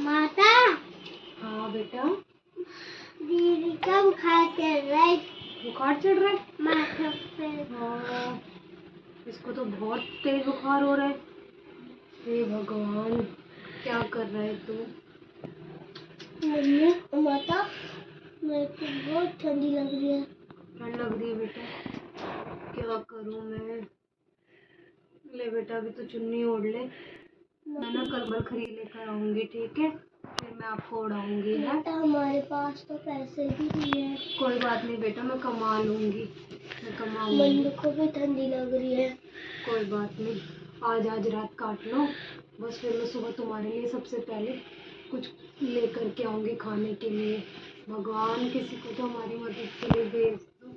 माता। हाँ बेटा। दीदी का बुखार चढ़ रहा है। बुखार चढ़ रहा है माथा पे। हाँ, इसको तो बहुत तेज बुखार हो रहा है। हे भगवान, क्या कर रहा है तू? मम्मी माता, मेरे को बहुत ठंडी लग रही है। ठंड लग रही है बेटा, क्या करूं मैं? ले बेटा, अभी तो चुन्नी ओढ़ ले। मैं ना कल खरीद लेकर आऊंगी, ठीक है? फिर मैं आपको उड़ाऊंगी। है हमारे पास तो पैसे भी नहीं है। कोई बात नहीं बेटा, मैं कमा लूंगी, मैं कमाऊंगी। मम्मी को भी ठंडी लग रही है। कोई बात नहीं, आज रात काट लो बस, फिर मैं सुबह तुम्हारे लिए सबसे पहले कुछ लेकर के आऊंगी खाने के लिए। भगवान किसी को तो हमारी मदद के लिए भेज दो।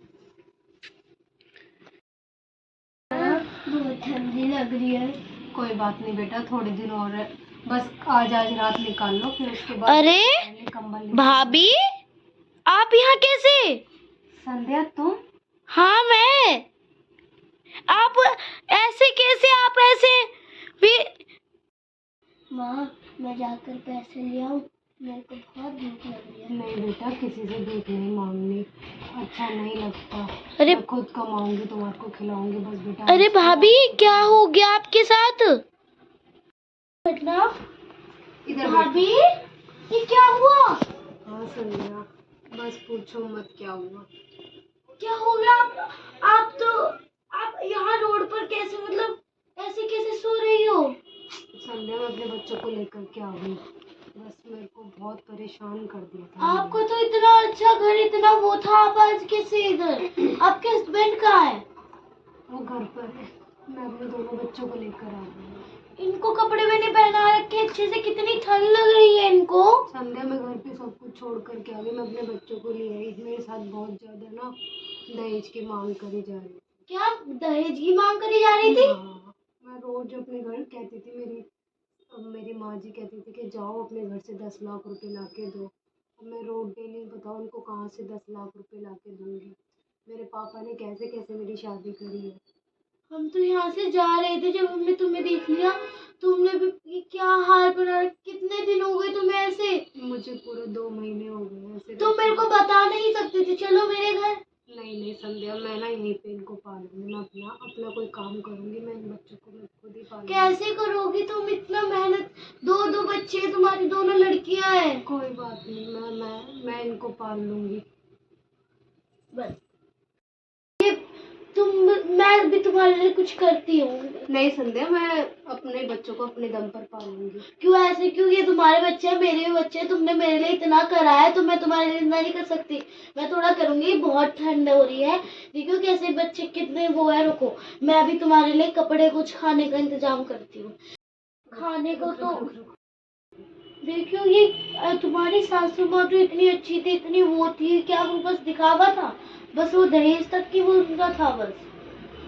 बहुत ठंडी लग रही है। कोई बात नहीं बेटा, थोड़े दिन और है, बस आज रात निकाल लो, फिर उसके बाद अरे कंबल। भाभी, आप यहाँ कैसे? संध्या तुम? हाँ मैं। आप ऐसे कैसे? आप ऐसे भी? माँ, मैं जाकर पैसे ले आऊँ, मेरे को बहुत भूख लग रही है। नहीं बेटा, किसी से भीख नहीं मांगनी, अच्छा नहीं लगता। अरे मैं खुद कमाऊंगी, तुम्हारे खिलाऊंगी बस बेटा। अरे भाभी, क्या हो गया आपके साथ? मतलब इधर भाभी, ये क्या हुआ? हाँ संध्या, बस पूछो मत क्या हुआ। क्या हो गया? आप यहाँ रोड पर कैसे, मतलब ऐसे कैसे सो रही हो? संध्या, मैं अपने बच्चों को लेकर के आ गई, बस मेरे को बहुत परेशान कर दिया था। आपको तो इतना अच्छा घर, इतना वो था, आप आज कैसे इधर? आपके हस्बैंड कहाँ है? वो घर पर है, मैं अपने दोनों बच्चों को लेकर आ गई। इनको कपड़े भी नहीं पहना रखे अच्छे से, कितनी ठंड लग रही है इनको। संध्या, मैं घर पे सब कुछ छोड़ करके आ गई, मैं अपने बच्चों को ले आई। मेरे साथ बहुत ज्यादा ना दहेज की मांग करी जा रही। क्या दहेज की मांग करी जा रही थी? हाँ, मैं रोज अपने घर कहती थी, मेरी माँ जी कहती थी कि जाओ अपने घर से 10 लाख रुपए ला के दो। अब मैं रोज डेली बताओ उनको कहाँ से 10 लाख रुपए ला के दूंगी? मेरे पापा ने कैसे कैसे मेरी शादी करी है। हम तो यहाँ से जा रहे थे, जब हमने तुम्हें देख लिया, तुमने भी क्या हाल बना रखा। कितने दिन हो गए तुम्हें ऐसे? मुझे पूरे 2 महीने हो गए ऐसे। तुम मेरे को बता नहीं सकते थे? चलो मेरे घर। नहीं संध्या, मैं ना यहीं पे इनको पालूंगी, मैं अपना कोई काम करूंगी, मैं इन बच्चों को मैं खुद ही पालूंगी। कैसे करोगी तुम? इतना मेहनत, दो बच्चे, तुम्हारी दोनों लड़कियां हैं। कोई बात नहीं, मैं इनको पाल लूंगी। बस ये मैं भी तुम्हारे लिए कुछ करती हूँ। नहीं संध्या, मैं अपने बच्चों को अपने दम पर पालूंगी। क्यों ऐसे? क्यों? ये तुम्हारे बच्चे हैं, मेरे भी बच्चे हैं। तुमने मेरे लिए इतना करा है, तो मैं तुम्हारे लिए इतना नहीं कर सकती। मैं थोड़ा करूंगी। बहुत ठंड हो रही है, देखो कैसे बच्चे कितने वो है। रुको, मैं भी तुम्हारे लिए कपड़े, कुछ खाने का इंतजाम करती हूँ। खाने को तो देखियो, ये तुम्हारी सासू माँ तो इतनी अच्छी थी, इतनी वो थी, क्या वो बस दिखावा था? बस वो दहेज तक की वो उनका था बस।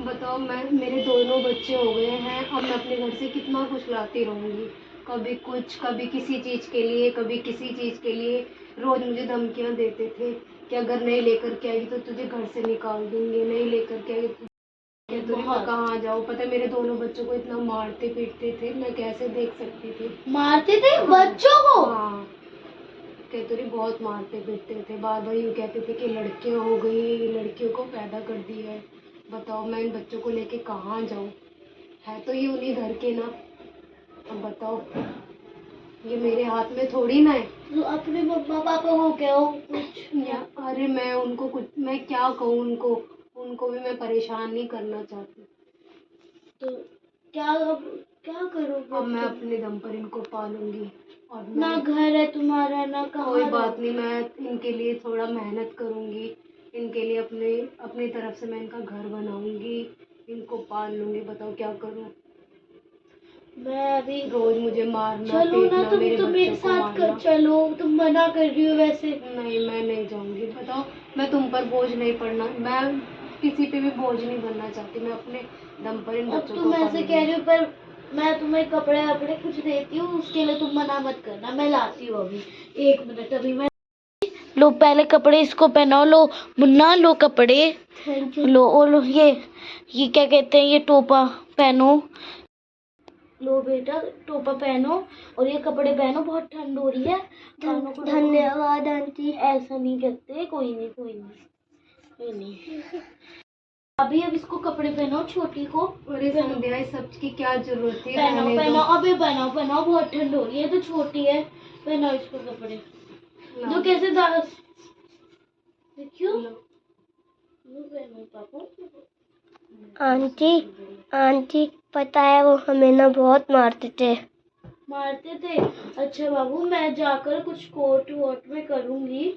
बताओ, मेरे दोनों बच्चे हो गए हैं, अब मैं अपने घर से कितना कुछ लाती रहूंगी, कभी कुछ, कभी किसी चीज के लिए, कभी किसी चीज के लिए। रोज मुझे धमकियां देते थे कि अगर नहीं लेकर के आई तो तुझे घर से निकाल देंगे, नहीं लेकर के आई तो मैं कहाँ जाऊँ। पता है, मेरे दोनों बच्चों को इतना मारते पीटते थे, मैं कैसे देख सकती थी? मारते थे बच्चों को? हाँ, कहते रही बहुत मारते पीटते थे, बार बार यूँ कहते थे कि लड़कियां हो गई, लड़कियों को पैदा कर दिया है। बताओ, मैं इन बच्चों को लेके कहाँ जाऊँ? है तो ये उन्हीं घर के ना। अब बताओ, ये मेरे हाथ में थोड़ी ना है। तो अपने मम्मा पापा को कहो कुछ। अरे मैं उनको मैं क्या कहूँ उनको? उनको भी मैं परेशान नहीं करना चाहती। तो क्या, अब क्या करोगे? अब मैं अपने दम पर इनको पालूंगी, और ना घर है तुम्हारा, ना कहाँ। कोई बात नहीं, मैं इनके लिए थोड़ा मेहनत करूंगी, इनके लिए अपनी तरफ से मैं इनका घर बनाऊंगी, इनको पाल लूंगी। बताओ क्या करूं? मैं अभी रोज मुझे मारना, चलो ना, पीटना, मेरे तुम मेरे बच्चों को साथ मारना। चलो। तुम मना कर रही हो वैसे। नहीं, मैं नहीं जाऊंगी। बताओ, मैं तुम पर बोझ नहीं पड़ना, मैं किसी पे भी बोझ नहीं बनना चाहती, मैं अपने दम पर इन अब बच्चों को तुम ऐसे पालूंगी। कह रही हो, पर मैं तुम्हें कपड़े वपड़े कुछ देती हूँ, उसके लिए तुम मना मत करना। मैं लाती हूँ अभी, 1 मिनट। अभी मैं लो पहले कपड़े इसको पहनाओ। लो मुन्ना, लो कपड़े। Thank you. लो, और लो ये क्या कहते हैं, ये टोपा पहनो। लो बेटा, टोपा पहनो और ये कपड़े पहनो, बहुत ठंड हो रही है। कानों को धन्यवाद आंटी। ऐसा नहीं करते, कोई नहीं कोई नहीं कोई नहीं। अभी अब इसको कपड़े पहनाओ छोटी को। अरे संध्या, इस सब की क्या जरूरत है? पहनाओ रहने दो। पहनाओ, अभी पहनाओ पहनाओ, बहुत ठंड हो रही है, तो छोटी है। पहनाओ इसको कपड़े, जो कैसे दास देखियो। लो पहनाओ पापा। आंटी पता है वो हमें ना बहुत मारते थे। अच्छा बाबू, मैं जाकर कुछ कोर्ट वोट में करूंगी,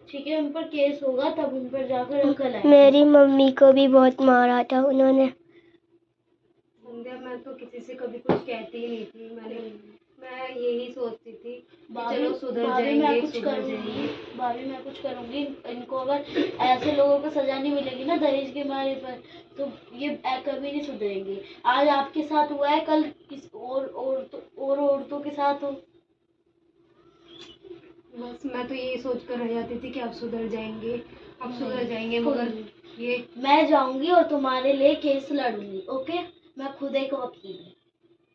ठीक है? उन पर केस होगा, तब उन पर जाकर अंकल आएंगे। मेरी मम्मी को भी बहुत मारा था उन्होंने। संध्या, मैं तो किसी से कभी कुछ कहती ही नहीं थी। मैं यही सोचती थी कि चलो सुधर जाएंगे, मैं कुछ करूंगी। इनको अगर ऐसे लोगों को सजा नहीं मिलेगी ना दहेज के मारे पर, तो ये कभी नहीं सुधरेंगे। आज आपके साथ हुआ है, कल किस और औरतों के साथ हो। बस मैं तो यही सोच कर रह जाती थी कि अब सुधर जाएंगे, मगर ये मैं जाऊंगी और तुम्हारे लिए केस लड़ूंगी। ओके, मैं खुद एक वकील हूँ,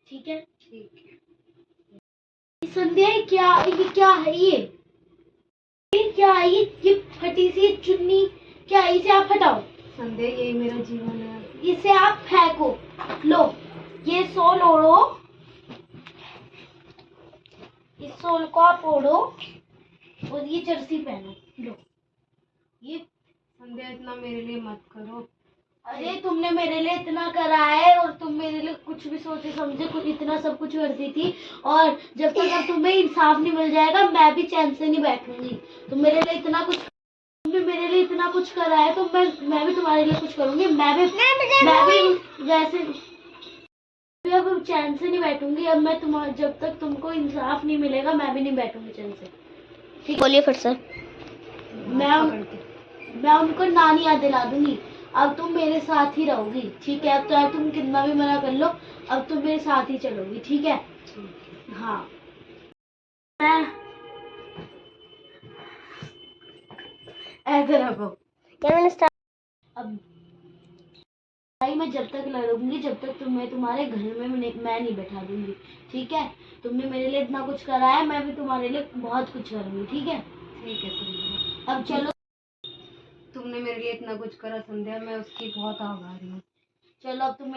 ठीक है? ठीक है। संध्या, ये क्या है? ये क्या है? ये फटी सी चुन्नी क्या है? इसे आप हटाओ। संध्या, यही मेरा जीवन है। इसे आप फेंको। लो, ये सोल ओढ़ो, इस सोल को आप ओढ़ो और ये जर्सी पहनो। लो, ये संध्या, इतना मेरे लिए मत करो। अरे तुमने मेरे लिए इतना करा है और तुम मेरे लिए कुछ भी सोचे समझे कुछ इतना सब कुछ करती थी, और जब तक अब तुम्हें इंसाफ नहीं मिल जाएगा मैं भी चैन से नहीं बैठूंगी। तुमने मेरे लिए इतना कुछ करा है, तो मैं भी तुम्हारे लिए कुछ करूंगी। मैं भी वैसे अब चैन से नहीं बैठूंगी। अब मैं जब तक तुमको इंसाफ नहीं मिलेगा मैं भी नहीं बैठूंगी चैन से, ठीक? बोलिए फिर से। मैं उनको नानी याद दिला दूंगी। अब तुम मेरे साथ ही रहोगी, ठीक है? अब चाहे तुम कितना भी मना कर लो, अब तुम मेरे साथ ही चलोगी, ठीक है? हाँ, मैं ऐसे रखो। अब भाई, मैं जब तक लड़ूंगी, जब तक तुम्हें तुम्हारे घर में मैं नहीं बैठा दूंगी, ठीक है? तुमने मेरे लिए इतना कुछ करा है, मैं भी तुम्हारे लिए बहुत कुछ करूंगी, ठीक है? ठीक है संध्या। अब चलो, तुमने मेरे लिए इतना कुछ करा संध्या, मैं उसकी बहुत आभारी हूँ। चलो अब तुम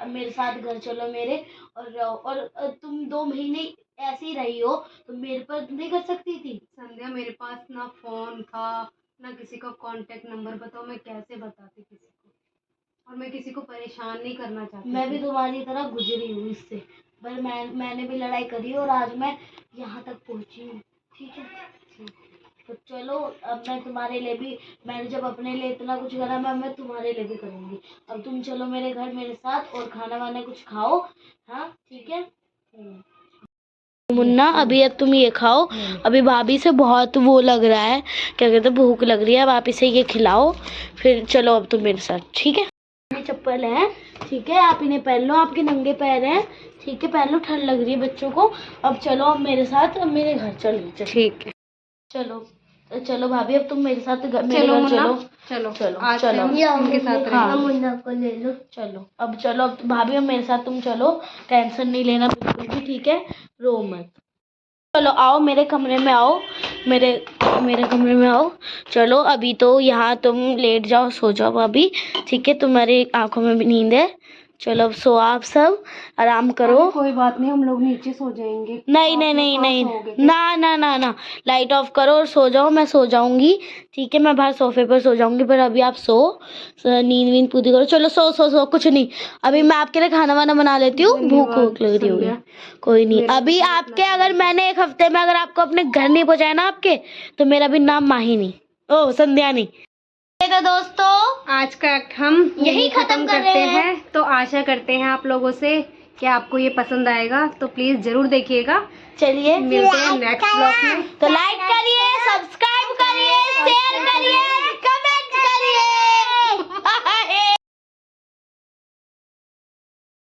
मेरे साथ घर चलो मेरे, और रहो। और तुम 2 महीने ऐसे ही रही हो, तुम मेरे पर नहीं कर सकती थी? संध्या, मेरे पास ना फोन था ना किसी का कांटेक्ट नंबर, बताओ मैं कैसे बताती किसी को, और मैं किसी को परेशान नहीं करना चाहती। मैं भी तुम्हारी तरह गुजरी हूँ इससे, पर मैंने भी लड़ाई करी और आज मैं यहाँ तक पहुँची हूँ, ठीक है? तो चलो, अब मैं तुम्हारे लिए भी, मैंने जब अपने लिए इतना कुछ करा, मैं तुम्हारे लिए भी करूँगी। अब तुम चलो मेरे घर मेरे साथ, और खाना वाना कुछ खाओ, हाँ ठीक है? मुन्ना, अभी अब तुम ये खाओ। अभी भाभी से बहुत वो लग रहा है, क्या कहते हैं, भूख लग रही है। अब आप इसे ये खिलाओ, फिर चलो अब तुम मेरे साथ, ठीक है? ये चप्पल है, ठीक है? आप इन्हें पहन लो, आपके नंगे पैर हैं, ठीक है? पहन लो, ठंड लग रही है बच्चों को। अब चलो अब मेरे साथ, अब मेरे घर चलो। ठीक है, चलो भाभी, अब तुम मेरे साथ मेरे घर चलो। आज से हम उनके साथ हाँ, रहेंगे। को ले लो। चलो अब भाभी, अब मेरे साथ तुम चलो, टेंशन नहीं लेना बिल्कुल भी, ठीक है? रो मत। चलो आओ मेरे कमरे में आओ, मेरे कमरे में आओ। चलो अभी तो यहाँ तुम लेट जाओ, सो जाओ भाभी, ठीक है? तुम्हारी आंखों में भी नींद है। चलो अब सो, आप सब आराम करो। कोई बात नहीं, हम लोग नीचे सो जाएंगे। नहीं, ना, लाइट ऑफ करो और सो जाओ। मैं सो जाऊंगी, ठीक है? मैं बाहर सोफे पर सो जाऊंगी, पर अभी आप सो, नींद पूरी करो। चलो सो, कुछ नहीं, अभी मैं आपके लिए खाना वाना बना लेती हूँ, भूख लग रही होगी। कोई नहीं, अभी आपके, अगर मैंने 1 हफ्ते में अगर आपको अपने घर नहीं पहुँचाया ना आपके, तो मेरा भी नाम माही नहीं, ओ संध्या नहीं। तो दोस्तों, आज का एक्ट हम यही खत्म करते हैं। तो आशा करते हैं आप लोगों से कि आपको ये पसंद आएगा, तो प्लीज जरूर देखिएगा। चलिए मिलते हैं नेक्स्ट ब्लॉग में। तो लाइक करिए, सब्सक्राइब करिए, शेयर करिए।